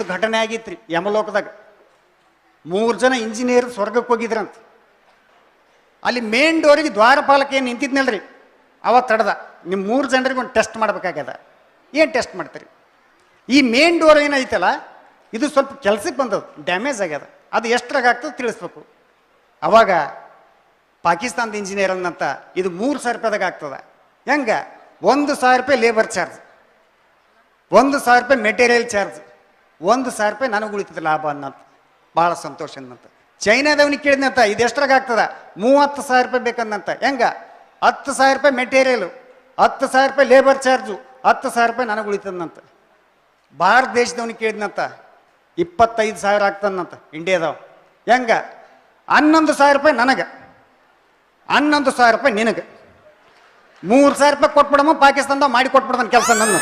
ಒಂದು ಘಟನೆ ಆಗಿತ್ರಿ ಯಮಲೋಕದಾಗ. 3 ಜನ ಇಂಜಿನಿಯರ್ ಸ್ವರ್ಗಕ್ಕೆ ಹೋಗಿದ್ರಂತ. ಅಲ್ಲಿ ಮೇನ್ ಡೋರಿಗೆ ದ್ವಾರಪಾಲಕ ಏನು ನಿಂತಿದ್ನಲ್ರಿ ಅವ ತಡೆದ, ನಿಮ್ಮ 3 ಜನರಿಗೆ ಒಂದು ಟೆಸ್ಟ್ ಮಾಡ್ಬೇಕಾಗ್ಯದ. ಏನು ಟೆಸ್ಟ್ ಮಾಡ್ತೀರಿ? ಈ ಮೇನ್ ಡೋರ್ ಏನೈತಲ್ಲ ಇದು ಸ್ವಲ್ಪ ಕೆಲ್ಸಕ್ಕೆ ಬಂದದ್ದು, ಡ್ಯಾಮೇಜ್ ಆಗ್ಯದ, ಅದು ಎಷ್ಟ್ರಾಗ ಆಗ್ತದೆ ತಿಳಿಸ್ಬೇಕು. ಅವಾಗ ಪಾಕಿಸ್ತಾನದ ಇಂಜಿನಿಯರ್ ಅನ್ನಂತ ಇದು 3,000 ರೂಪಾಯಿದಾಗ ಆಗ್ತದ. ಹೆಂಗೆ? 1,000 ರೂಪಾಯಿ ಲೇಬರ್ ಚಾರ್ಜ್, 1,000 ರೂಪಾಯಿ ಮೆಟೀರಿಯಲ್ ಚಾರ್ಜ್, 1,000 ರೂಪಾಯಿ ನನಗೆ ಉಳಿತದ ಲಾಭ ಅನ್ನಂತ. ಭಾಳ ಸಂತೋಷ ಅನ್ನಂತ. ಚೈನಾದವನಿಗೆ ಕೇಳಿದಂತ ಇದು ಎಷ್ಟ್ರಾಗ ಆಗ್ತದ? 30,000 ರೂಪಾಯಿ ಬೇಕಂದಂತ. ಹೆಂಗ? 10,000 ರೂಪಾಯಿ ಮೆಟೀರಿಯಲು, 10,000 ರೂಪಾಯಿ ಲೇಬರ್ ಚಾರ್ಜು, 10,000 ರೂಪಾಯಿ ನನಗೆ ಉಳಿತದಂತ. ಭಾರತ ದೇಶದವನಿಗೆ ಕೇಳಿದಂತ 25,000 ಆಗ್ತದಂತ ಇಂಡಿಯಾದವ. ಹೆಂಗ? 11,000 ರೂಪಾಯಿ ನನಗೆ, 11,000 ರೂಪಾಯಿ ನಿನಗೆ, 3,000 ರೂಪಾಯಿ ಕೊಟ್ಬಿಡಮ್ಮ, ಪಾಕಿಸ್ತಾನದಾಗ ಮಾಡಿ ಕೊಟ್ಬಿಡ್ತಾನೆ ಕೆಲಸ ನನ್ನ.